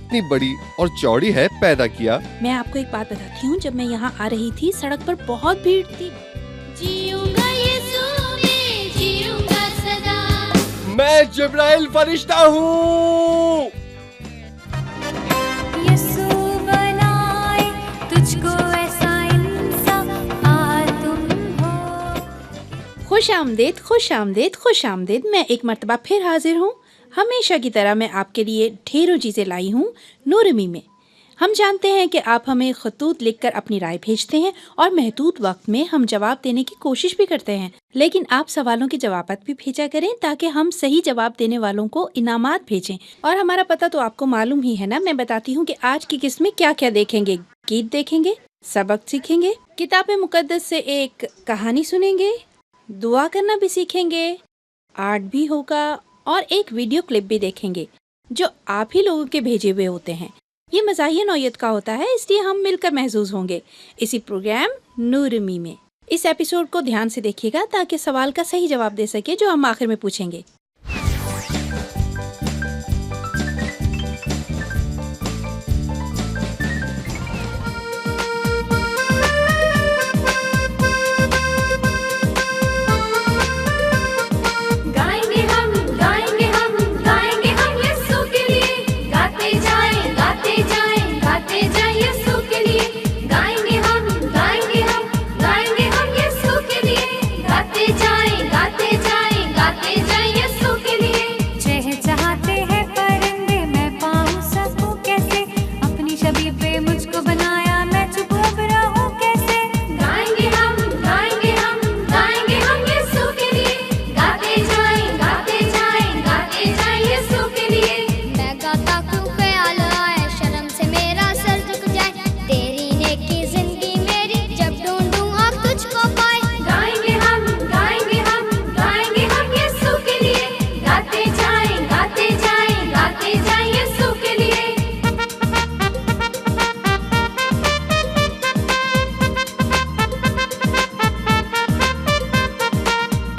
इतनी बड़ी और चौड़ी है पैदा किया। मैं आपको एक बात बताती हूँ, जब मैं यहाँ आ रही थी सड़क पर बहुत भीड़ थी। जीऊंगा यीशु में, जीऊंगा सदा। मैं जिब्राइल फरिश्ता हूँ। यीशु बनाए तुझको ऐसा इंसान आ तुम हो। खुश आमदेद, खुश आमदेद, खुश आमदेद। मैं एक मर्तबा फिर हाजिर हूँ। हमेशा की तरह मैं आपके लिए ढेरों चीज़ें लाई हूँ नूरमी में। हम जानते हैं कि आप हमें खतूत लिखकर अपनी राय भेजते हैं और महदूद वक्त में हम जवाब देने की कोशिश भी करते हैं, लेकिन आप सवालों के जवाबात भी भेजा करें ताकि हम सही जवाब देने वालों को इनामात भेजें। और हमारा पता तो आपको मालूम ही है ना। मैं बताती हूँ कि आज की किस्त में क्या क्या देखेंगे। गीत देखेंगे, सबक सीखेंगे, किताब मुकद्दस से एक कहानी सुनेंगे, दुआ करना भी सीखेंगे, आर्ट भी होगा और एक वीडियो क्लिप भी देखेंगे जो आप ही लोगों के भेजे हुए होते हैं। ये मज़ाहिया नौयत का होता है, इसलिए हम मिलकर महसूस होंगे इसी प्रोग्राम नूरमी में। इस एपिसोड को ध्यान से देखिएगा ताकि सवाल का सही जवाब दे सके जो हम आखिर में पूछेंगे। गाएंगे हम, गाएंगे हम, गाएंगे हम यीशु के लिए। गाते जाएं, गाते जाएं, गाते जाएं यीशु के लिए। गाएंगे हम, गाएंगे हम, गाएंगे हम यीशु के लिए। गाते जाएं, गाते जाएं, गाते जाएं यीशु के लिए। चहचहाते हैं परिंदे, मैं पाऊं सकूं कैसे। अपनी छवि पे मुझको बनाया, मैं चुप अब रहूं कैसे। गाएंगे हम, गाएंगे हम, गाएंगे हम यीशु के लिए। गाते जाएं, गाते जाएं, गाते जाएं यीशु के लिए। मैं गाता क्यों ख्याल आए, शर्म से मेरा सर झुक जाए। तेरी नेकी जिंदगी मेरी, जब ढूंढूं आँख तुझको पाए। गाएंगे हम, गाएंगे हम, गाएंगे हम यीशु के लिए। गाते जाएं, गाते जाएं, गाते जाएं यीशु के लिए।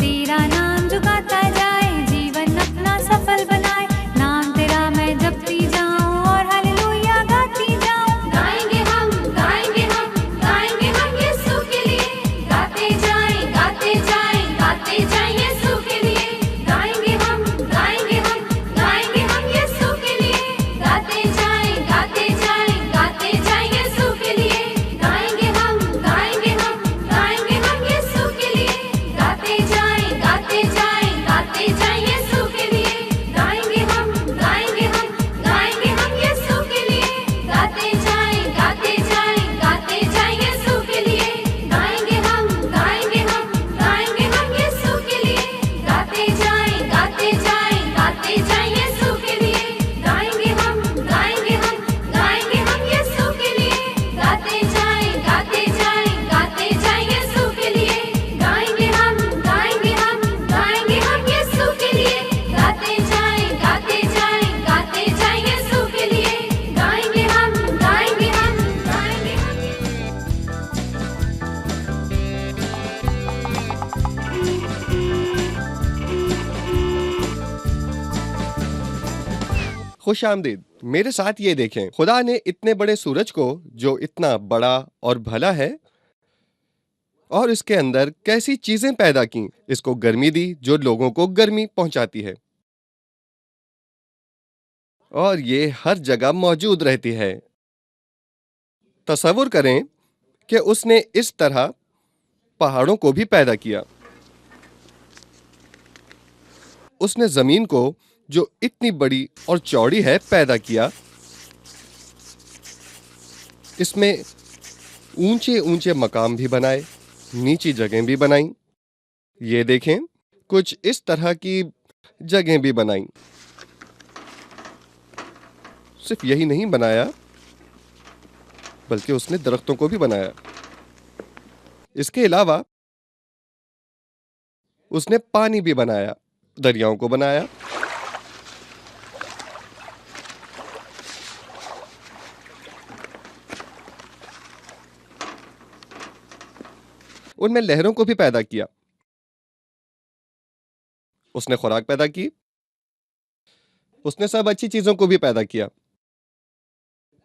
तेरा नाम जो गाता जाए, जीवन अपना सफल बनाए। नाम तेरा मैं जपती जाऊं और हालेलुया गाती जाऊं। गाएंगे हम, गाएंगे हम, गाएंगे हम यीशु के लिए। गाते जाएं, गाते जाएं, गाते जाएं यीशु के लिए। गाएंगे हम, गाएंगे हम, गाएंगे हम यीशु के लिए। गाते जाएं, गाते जाएं, गाते जाएं यीशु के लिए। गाएंगे हम, गाएंगे हम, गाएंगे हम यीशु के लिए। गाते जाएं, गाते जाएं, गाते जाएं यीशु के लिए। गाएंगे हम, गाएंगे हम, गाएंगे हम यीशु के लिए। गाते जाएं, गाते जाएं, गाते जाएं यीशु के लिए। गाएंगे हम, गाएंगे हम, गाएंगे हम यीशु के लिए। गाते जाएं, गाते जाएं, गाते जाएं यीशु के लिए। गाएंगे हम, गाएंगे हम, गाएंगे हम यीशु के लिए। गाते जाएं, गाते जाएं, गाते जाएं यीशु के लिए। गाएंगे हम, गाएंगे हम, गाएंगे हम यीशु के लिए। गाते जाएं, गाते जाएं, गाते जाएं यीशु के लिए। गाएंगे हम, गाएंगे हम, गाएंगे हम। खुश आमदीद। मेरे साथ ये देखें, खुदा ने इतने बड़े सूरज को जो इतना बड़ा और भला है और इसके अंदर कैसी चीजें पैदा की। इसको गर्मी दी जो लोगों को गर्मी पहुंचाती है और ये हर जगह मौजूद रहती है। तसव्वुर करें कि उसने इस तरह पहाड़ों को भी पैदा किया। उसने जमीन को जो इतनी बड़ी और चौड़ी है पैदा किया। इसमें ऊंचे ऊंचे मकाम भी बनाए, नीची जगह भी बनाई। ये देखें, कुछ इस तरह की जगह भी बनाई। सिर्फ यही नहीं बनाया, बल्कि उसने दरख्तों को भी बनाया। इसके अलावा उसने पानी भी बनाया, दरियाओं को बनाया। उनमें लहरों को भी पैदा किया। उसने खुराक पैदा की। उसने सब अच्छी चीजों को भी पैदा किया।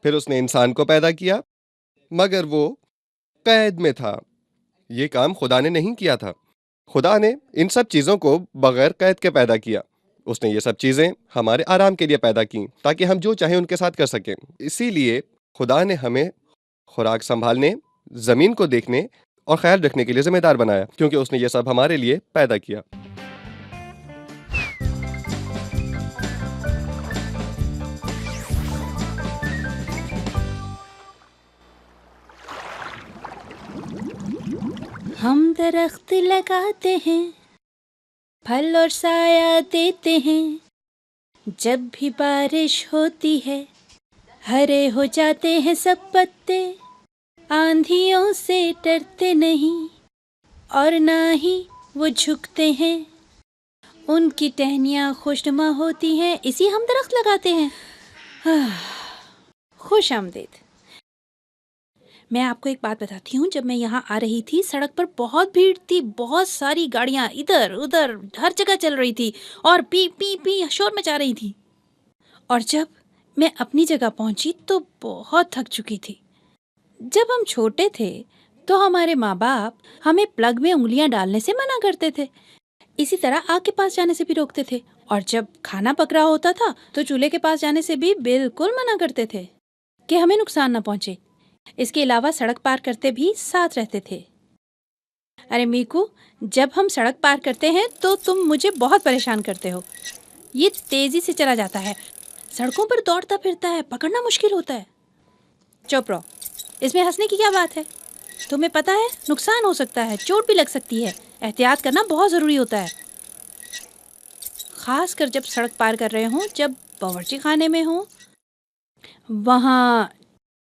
फिर उसने इंसान को पैदा किया, मगर वो कैद में था। ये काम खुदा ने नहीं किया था। खुदा ने इन सब चीजों को बगैर कैद के पैदा किया। उसने ये सब चीजें हमारे आराम के लिए पैदा की, ताकि हम जो चाहें उनके साथ कर सकें। इसीलिए खुदा ने हमें खुराक संभालने, जमीन को देखने और ख्याल रखने के लिए जिम्मेदार बनाया, क्योंकि उसने ये सब हमारे लिए पैदा किया। हम दरख्त लगाते हैं, फल और साया देते हैं। जब भी बारिश होती है, हरे हो जाते हैं सब पत्ते। आंधियों से डरते नहीं और ना ही वो झुकते हैं। उनकी टहनियाँ खुशनुमा होती हैं, इसी हम दरख्त लगाते हैं। खुश आमदीद। मैं आपको एक बात बताती हूँ, जब मैं यहाँ आ रही थी सड़क पर बहुत भीड़ थी, बहुत सारी गाड़ियाँ इधर उधर हर जगह चल रही थी और पी पी पी शोर मचा रही थी। और जब मैं अपनी जगह पहुँची तो बहुत थक चुकी थी। जब हम छोटे थे तो हमारे माँ बाप हमें प्लग में उंगलियाँ डालने से मना करते थे, इसी तरह आग के पास जाने से भी रोकते थे, और जब खाना पक रहा होता था तो चूल्हे के पास जाने से भी बिल्कुल मना करते थे कि हमें नुकसान न पहुँचे। इसके अलावा सड़क पार करते भी साथ रहते थे। अरे मीकू, जब हम सड़क पार करते हैं तो तुम मुझे बहुत परेशान करते हो। ये तेजी से चला जाता है, सड़कों पर दौड़ता फिरता है, पकड़ना मुश्किल होता है। चुप रहो, इसमें हंसने की क्या बात है? तुम्हें पता है नुकसान हो सकता है, चोट भी लग सकती है। एहतियात करना बहुत ज़रूरी होता है, खास कर जब सड़क पार कर रहे हों, जब बावर्ची खाने में हो। वहाँ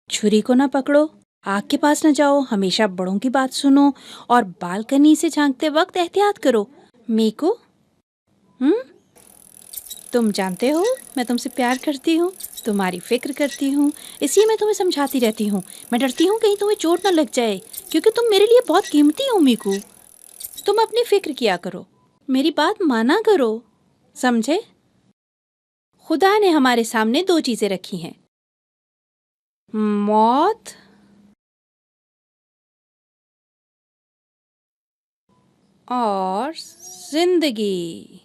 छुरी को ना पकड़ो, आग के पास न जाओ, हमेशा बड़ों की बात सुनो और बालकनी से झांकते वक्त एहतियात करो। मीकू, तुम जानते हो मैं तुमसे प्यार करती हूँ, तुम्हारी फिक्र करती हूँ, इसलिए मैं तुम्हें समझाती रहती हूँ। मैं डरती हूँ कहीं तुम्हें चोट न लग जाए, क्योंकि तुम मेरे लिए बहुत कीमती हो मीकू। तुम अपनी फिक्र किया करो, मेरी बात माना करो, समझे? खुदा ने हमारे सामने दो चीज़ें रखी हैं, मौत और जिंदगी।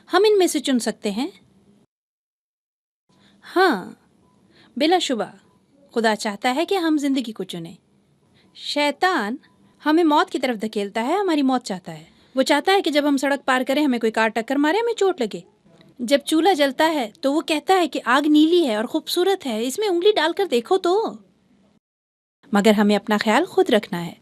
हम इनमें से चुन सकते हैं। हाँ, बिलाशुबा खुदा चाहता है कि हम जिंदगी को चुनें। शैतान हमें मौत की तरफ धकेलता है, हमारी मौत चाहता है। वो चाहता है कि जब हम सड़क पार करें हमें कोई कार टक्कर मारे, हमें चोट लगे। जब चूल्हा जलता है तो वो कहता है कि आग नीली है और खूबसूरत है, इसमें उंगली डालकर देखो तो। मगर हमें अपना ख्याल खुद रखना है,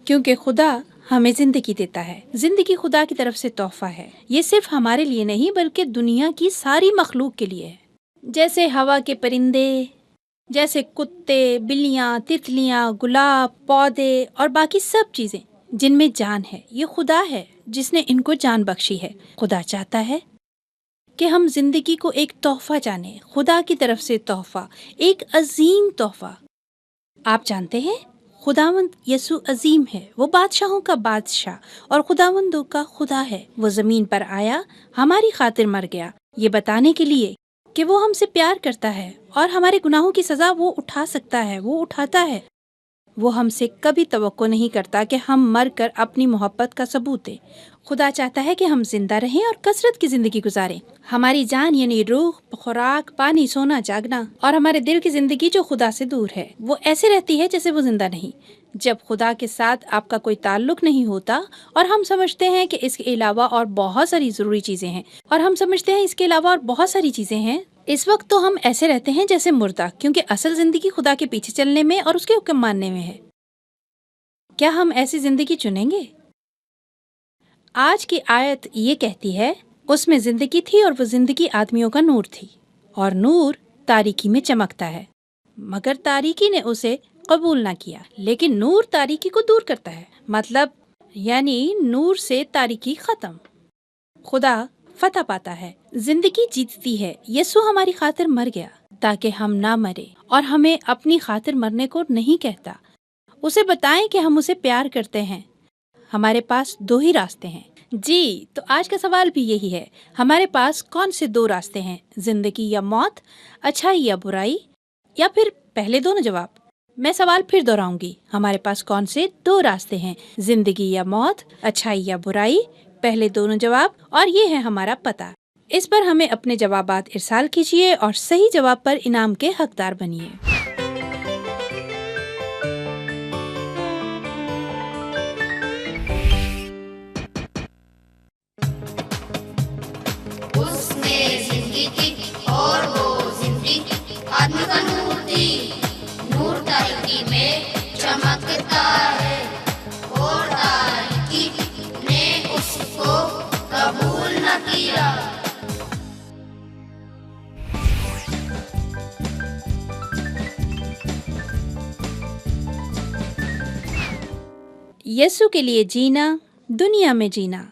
क्योंकि खुदा हमें जिंदगी देता है। जिंदगी खुदा की तरफ से तोहफा है। ये सिर्फ हमारे लिए नहीं बल्कि दुनिया की सारी मखलूक के लिए है। जैसे हवा के परिंदे, जैसे कुत्ते, बिल्लियाँ, तितलियाँ, गुलाब, पौधे और बाकी सब चीज़ें जिनमें जान है, ये खुदा है जिसने इनको जान बख्शी है। खुदा चाहता है कि हम जिंदगी को एक तोहफा जाने, खुदा की तरफ से तोहफा, एक अजीम तोहफा। आप जानते हैं खुदावंद यसु अजीम है, वो बादशाहों का बादशाह और खुदावंदों का खुदा है। वो ज़मीन पर आया, हमारी खातिर मर गया, ये बताने के लिए कि वो हमसे प्यार करता है और हमारे गुनाहों की सज़ा वो उठा सकता है, वो उठाता है। वो हमसे कभी तवक्को नहीं करता कि हम मर कर अपनी मोहब्बत का सबूत दें। खुदा चाहता है कि हम जिंदा रहें और कसरत की ज़िंदगी गुजारें। हमारी जान यानी रूह, खुराक, पानी, सोना, जागना और हमारे दिल की ज़िंदगी जो खुदा से दूर है, वो ऐसे रहती है जैसे वो जिंदा नहीं। जब खुदा के साथ आपका कोई ताल्लुक नहीं होता और हम समझते हैं कि इसके अलावा और बहुत सारी ज़रूरी चीज़ें हैं, इस वक्त तो हम ऐसे रहते हैं जैसे मुर्दा, क्योंकि असल ज़िंदगी खुदा के पीछे चलने में और उसके हुक्म मानने में है। क्या हम ऐसी ज़िंदगी चुनेंगे? आज की आयत ये कहती है, उसमें ज़िंदगी थी और वो ज़िंदगी आदमियों का नूर थी, और नूर तारीकी में चमकता है, मगर तारीकी ने उसे कबूल ना किया। लेकिन नूर तारीकी को दूर करता है, मतलब यानी नूर से तारीकी ख़त्म। खुदा फतह पाता है, जिंदगी जीतती है। यसु हमारी खातिर मर गया ताकि हम ना मरे, और हमें अपनी खातिर मरने को नहीं कहता। उसे बताएं कि हम उसे प्यार करते हैं। हमारे पास दो ही रास्ते हैं, जी, तो आज का सवाल भी यही है। हमारे पास कौन से दो रास्ते हैं, जिंदगी या मौत, अच्छाई या बुराई, या फिर पहले दोनों जवाब? मैं सवाल फिर दोहराऊंगी। हमारे पास कौन से दो रास्ते हैं, जिंदगी या मौत, अच्छाई या बुराई, पहले दोनों जवाब, और ये है हमारा पता। इस पर हमें अपने जवाबात इरसाल कीजिए और सही जवाब पर इनाम के हकदार बनिए। उसने जिंदगी की और वो जिंदगी आदमी का नूर थी, नूर तारीकी में चमकता है और तारीकी ने उसको कबूल न किया। यीशु के लिए जीना, दुनिया में जीना।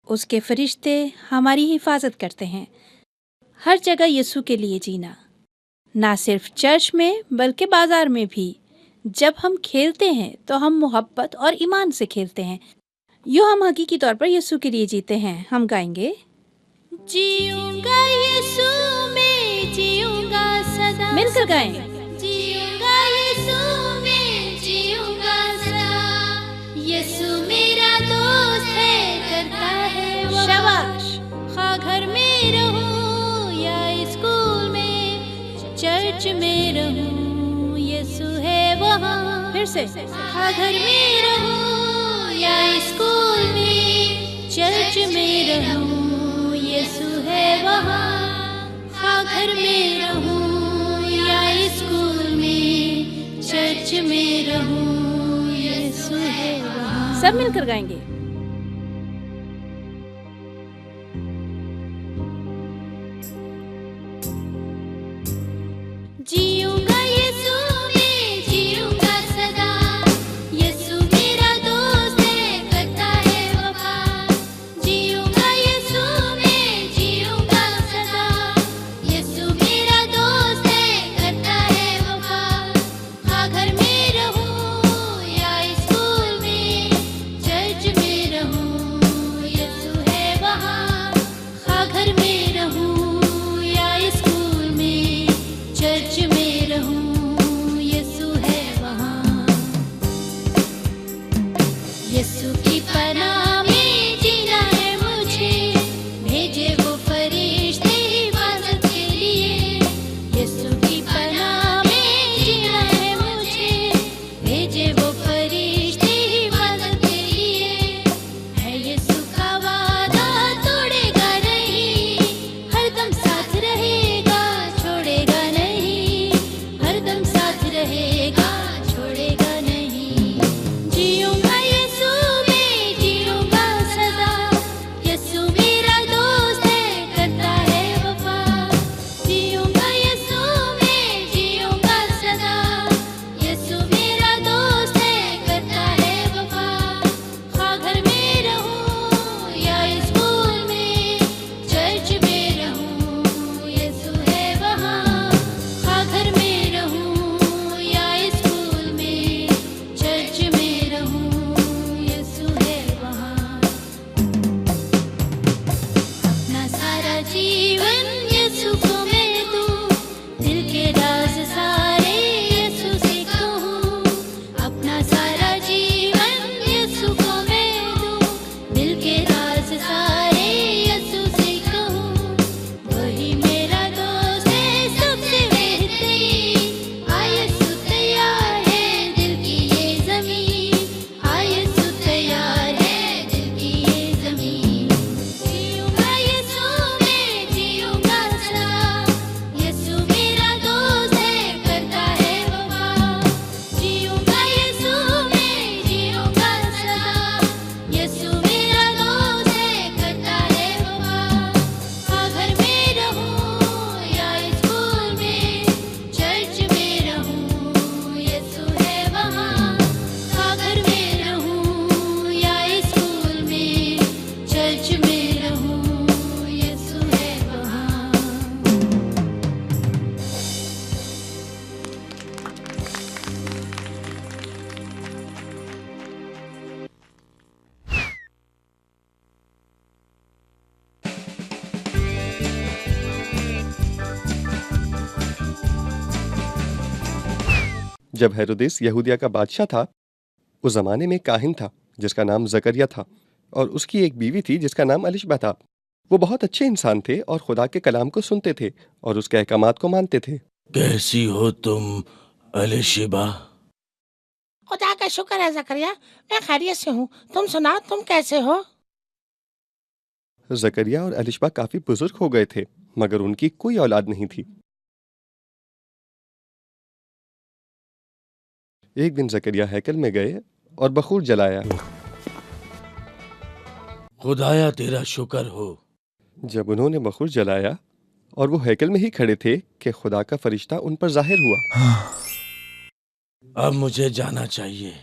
उसके फरिश्ते हमारी हिफाजत करते हैं। हर जगह यीशु के लिए जीना, ना सिर्फ चर्च में बल्कि बाजार में भी। जब हम खेलते हैं तो हम मोहब्बत और ईमान से खेलते हैं। यूँ हम हकीकी तौर पर यीशु के लिए जीते हैं। हम गाएंगे, जीऊंगा यीशु में, जीऊंगा सदा। मिलकर गाएं, जीऊंगा यीशु में, जीऊंगा सदा। यीशु मेरा दोस्त है, करता है वफा। शाबाश। खा घर में रहूं या स्कूल में, चर्च में रहूं, यीशु है वहाँ। फिर से, खा घर में रहूं या स्कूल में, चर्च में रहूं, यीशु है वहाँ। खा घर में रहूं या स्कूल में, चर्च में रहूं, यीशु है वहाँ। सब मिलकर गाएंगे, जीऊंगा यीशु में, जीऊंगा सदा। यीशु मेरा दोस्त है, करता है वफा। जीऊंगा यीशु में, जीऊंगा सदा। यीशु मेरा दोस्त है, करता है वफा। खा घर में रहूं या स्कूल में, चर्च में जब हेरोदेस यहूदिया का बादशाह था, उस जमाने में एक काहिन था जिसका नाम जकरिया था, और उसकी एक बीवी थी जिसका नाम एलिशबा था। वो बहुत अच्छे इंसान थे और खुदा के कलाम को सुनते थे और उसके अहकामात को मानते थे। कैसी हो तुम अलिशिबा? खुदा का शुक्र है जकरिया, मैं खैरियत से हूँ। तुम सुनाओ, तुम कैसे हो? जकरिया और एलिशबा काफी बुजुर्ग हो गए थे, मगर उनकी कोई औलाद नहीं थी। एक दिन जकरिया हैकल में गए और बखूर जलाया। खुदाया तेरा शुक्र हो। जब उन्होंने बखूर जलाया और वो हैकल में ही खड़े थे कि खुदा का फरिश्ता उन पर जाहिर हुआ। अब मुझे जाना चाहिए।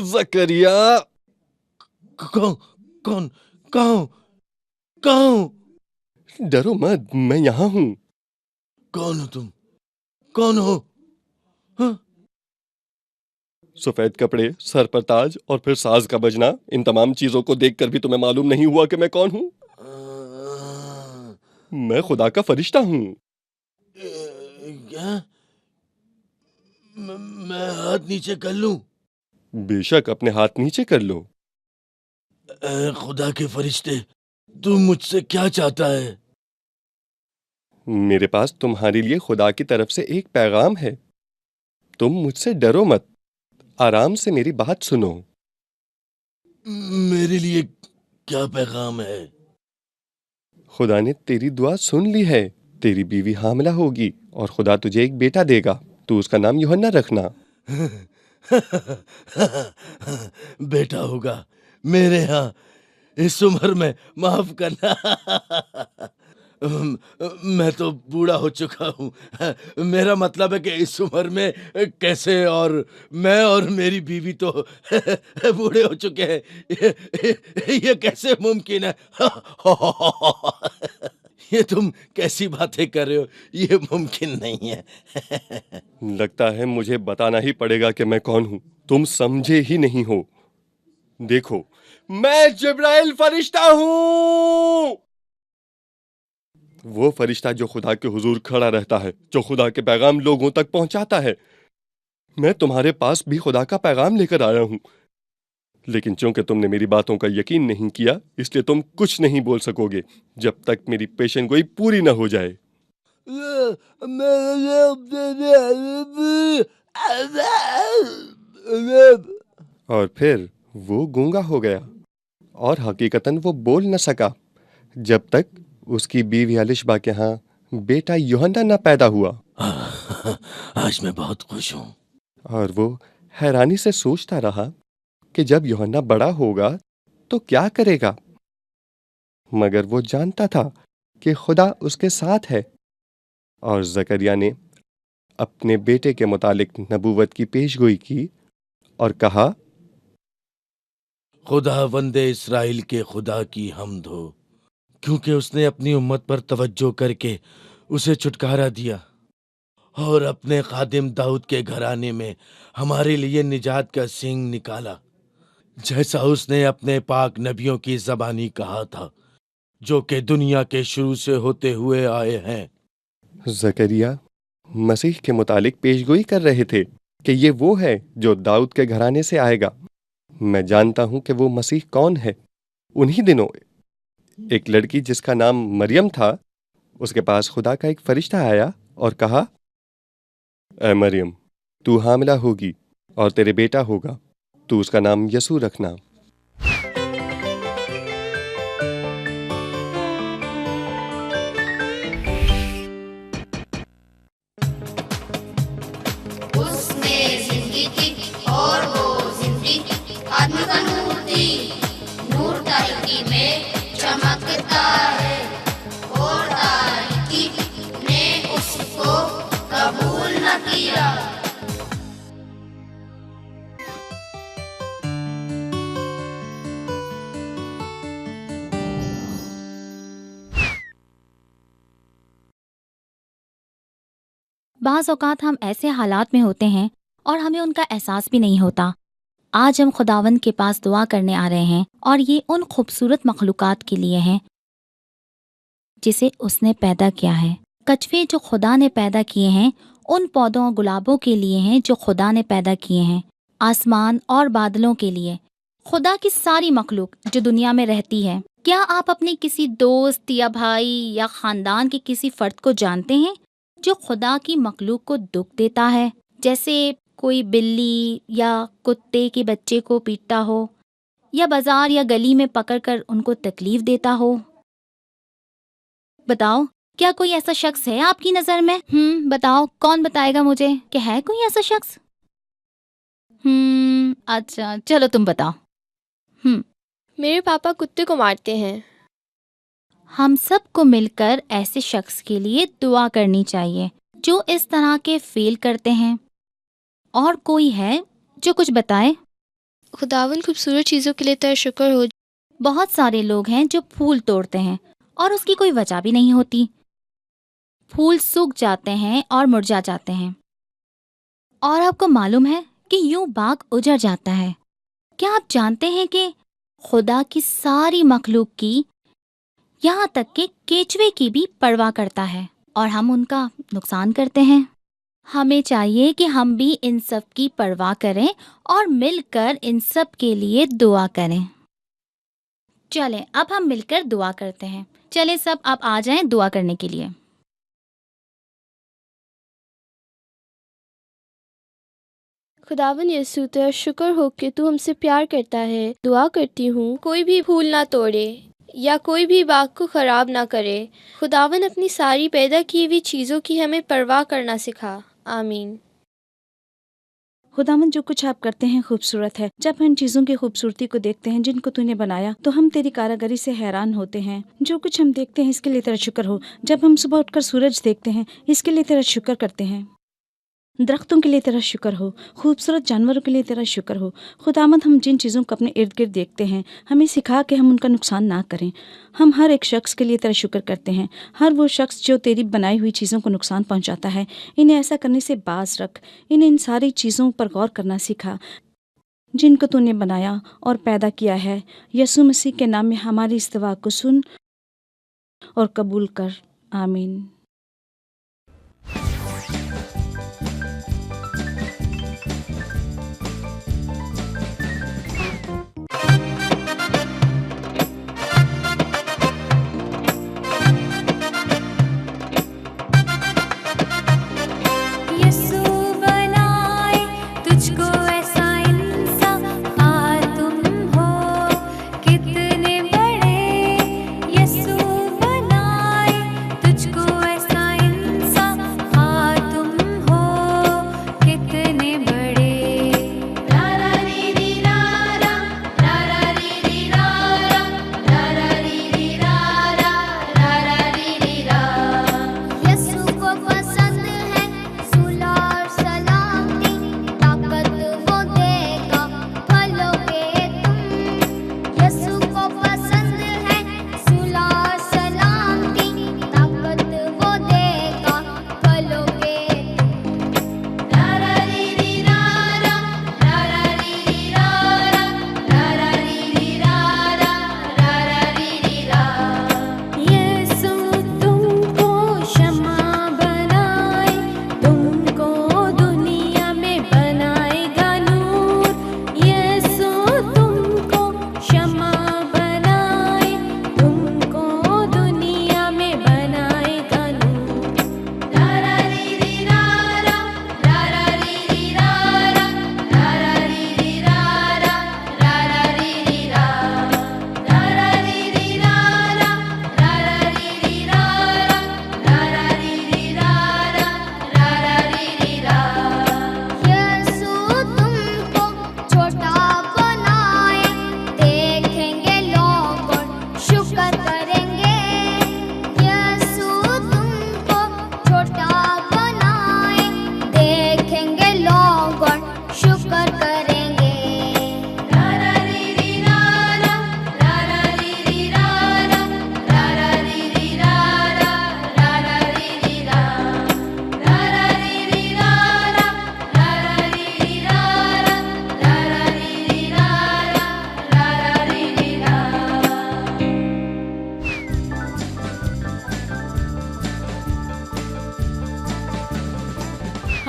जकरिया, कौन कौन कौन कौन डरो मत, मैं यहाँ हूँ। कौन हो तुम? कौन हो? हाँ? सफेद कपड़े, सर पर ताज और फिर साज का बजना, इन तमाम चीजों को देखकर भी तुम्हें मालूम नहीं हुआ कि मैं कौन हूँ? मैं खुदा का फरिश्ता हूँ। क्या? मैं हाथ नीचे कर लूं? बेशक, अपने हाथ नीचे कर लो। खुदा के फरिश्ते, तू मुझसे क्या चाहता है? मेरे पास तुम्हारे लिए खुदा की तरफ से एक पैगाम है। तुम मुझसे डरो मत, आराम से मेरी बात सुनो। मेरे लिए क्या पैगाम है? खुदा ने तेरी दुआ सुन ली है। तेरी बीवी हामिला होगी और खुदा तुझे एक बेटा देगा। तू उसका नाम यूहन्ना रखना। बेटा होगा मेरे यहाँ इस उम्र में? माफ करना। मैं तो बूढ़ा हो चुका हूँ। मेरा मतलब है कि इस उम्र में कैसे, और मैं और मेरी बीवी तो बूढ़े हो चुके हैं। ये कैसे मुमकिन है? ये तुम कैसी बातें कर रहे हो? ये मुमकिन नहीं है। लगता है मुझे बताना ही पड़ेगा कि मैं कौन हूँ। तुम समझे ही नहीं हो। देखो, मैं जिब्राइल फरिश्ता हूँ। वो फरिश्ता जो खुदा के हुजूर खड़ा रहता है, जो खुदा के पैगाम लोगों तक पहुंचाता है। मैं तुम्हारे पास भी खुदा का पैगाम लेकर आया हूं, लेकिन चूंकि तुमने मेरी बातों का यकीन नहीं किया, इसलिए तुम कुछ नहीं बोल सकोगे जब तक मेरी पेशन गोई पूरी ना हो जाए। और फिर वो गूंगा हो गया और हकीकतन वो बोल न सका जब तक उसकी बीवी एलिशबा के यहाँ बेटा यूहन्ना न पैदा हुआ। आज मैं बहुत खुश हूँ। और वो हैरानी से सोचता रहा कि जब यूहन्ना बड़ा होगा तो क्या करेगा। मगर वो जानता था कि खुदा उसके साथ है। और जकरिया ने अपने बेटे के मुतालिक नबूवत की पेशगोई की और कहा, खुदा वंदे इस्राइल के खुदा की हम्द हो, क्योंकि उसने अपनी उम्मत पर तवज्जो करके उसे छुटकारा दिया और अपने खादिम दाऊद के घराने में हमारे लिए निजात का सिंह निकाला, जैसा उसने अपने पाक नबियों की ज़बानी कहा था, जो कि दुनिया के शुरू से होते हुए आए हैं। जकरिया मसीह के मुतालिक पेशगोई कर रहे थे कि ये वो है जो दाऊद के घराने से आएगा। मैं जानता हूं कि वो मसीह कौन है। उन्हीं दिनों एक लड़की जिसका नाम मरियम था, उसके पास खुदा का एक फरिश्ता आया और कहा, ऐ मरियम, तू हामिला होगी और तेरे बेटा होगा। तू उसका नाम यसू रखना। उसने जिंदगी की और वो जिंदगी आदमी का नूर थी। नूर तारीकी में चमकता है और तारीकी ने उसको कबूल न किया। बाज़ औक़ात हम ऐसे हालात में होते हैं और हमें उनका एहसास भी नहीं होता। आज हम खुदावंद के पास दुआ करने आ रहे हैं और ये उन खूबसूरत मखलूकात के लिए हैं जिसे उसने पैदा किया है। कछुए जो खुदा ने पैदा किए हैं, उन पौधों और गुलाबों के लिए हैं जो खुदा ने पैदा किए हैं, आसमान और बादलों के लिए, खुदा की सारी मखलूक जो दुनिया में रहती है। क्या आप अपने किसी दोस्त या भाई या खानदान के किसी फर्द को जानते हैं जो खुदा की मखलूक को दुख देता है, जैसे कोई बिल्ली या कुत्ते के बच्चे को पीटता हो या बाजार या गली में पकड़कर उनको तकलीफ देता हो? बताओ, क्या कोई ऐसा शख्स है आपकी नजर में? बताओ, कौन बताएगा मुझे कि है कोई ऐसा शख्स? अच्छा, चलो तुम बताओ। मेरे पापा कुत्ते को मारते हैं। हम सबको मिलकर ऐसे शख्स के लिए दुआ करनी चाहिए जो इस तरह के फेल करते हैं। और कोई है जो कुछ बताए? खुदावन खूबसूरत चीज़ों के लिए तेरा शुक्र हो। बहुत सारे लोग हैं जो फूल तोड़ते हैं और उसकी कोई वजह भी नहीं होती। फूल सूख जाते हैं और मुरझा जाते हैं और आपको मालूम है कि यूं बाग उजड़ जाता है। क्या आप जानते हैं कि खुदा की सारी मखलूक की, यहाँ तक कि केचुए की भी परवाह करता है और हम उनका नुकसान करते हैं? हमें चाहिए कि हम भी इन सब की परवाह करें और मिलकर इन सब के लिए दुआ करें। चलें, अब हम मिलकर दुआ करते हैं। चलें सब, आप आ जाएं दुआ करने के लिए। खुदावन यीशु तेरा शुक्र हो कि तू हमसे प्यार करता है। दुआ करती हूँ कोई भी फूल ना तोड़े या कोई भी बाग को ख़राब ना करे। खुदावन अपनी सारी पैदा की हुई चीज़ों की हमें परवाह करना सिखा। आमीन। खुदावन, जो कुछ आप करते हैं खूबसूरत है। जब हम चीज़ों की खूबसूरती को देखते हैं जिनको तूने बनाया, तो हम तेरी कारागरी से हैरान होते हैं। जो कुछ हम देखते हैं इसके लिए तेरा शुक्र हो। जब हम सुबह उठकर सूरज देखते हैं, इसके लिए तेरा शुक्र करते हैं। दरख्तों के लिए तेरा शुक्र हो, खूबसूरत जानवरों के लिए तेरा शुक्र हो। खुदावंद, हम जिन चीज़ों को अपने इर्द गिर्द देखते हैं, हमें सिखा कि हम उनका नुकसान ना करें। हम हर एक शख्स के लिए तेरा शुक्र करते हैं। हर वो शख्स जो तेरी बनाई हुई चीज़ों को नुकसान पहुंचाता है, इन्हें ऐसा करने से बाज रख। इन्हें इन सारी चीज़ों पर गौर करना सिखा जिनको तूने बनाया और पैदा किया है। यीशु मसीह के नाम में हमारी इस दुआ को सुन और कबूल कर। आमीन। यीशु बनाए तुझको ऐसा इंसान, तुम हो कितने बड़े। यीशु बनाए तुझको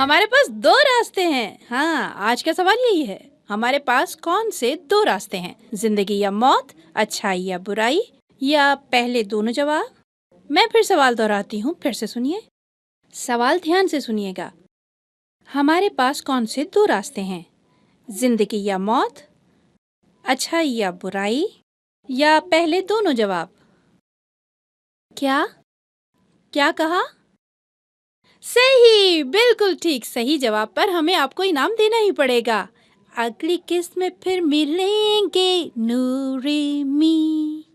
हमारे पास दो रास्ते हैं। हाँ, आज का सवाल यही है, हमारे पास कौन से दो रास्ते हैं, जिंदगी या मौत, अच्छाई या बुराई, या पहले दोनों जवाब? मैं फिर सवाल दोहराती हूँ, फिर से सुनिए। सवाल ध्यान से सुनिएगा। हमारे पास कौन से दो रास्ते हैं, जिंदगी या मौत, अच्छाई या बुराई, या पहले दोनों जवाब? क्या क्या कहा? सही, बिल्कुल ठीक। सही जवाब पर हमें आपको इनाम देना ही पड़ेगा। अगली किस्त में फिर मिलेंगे नूरिमी।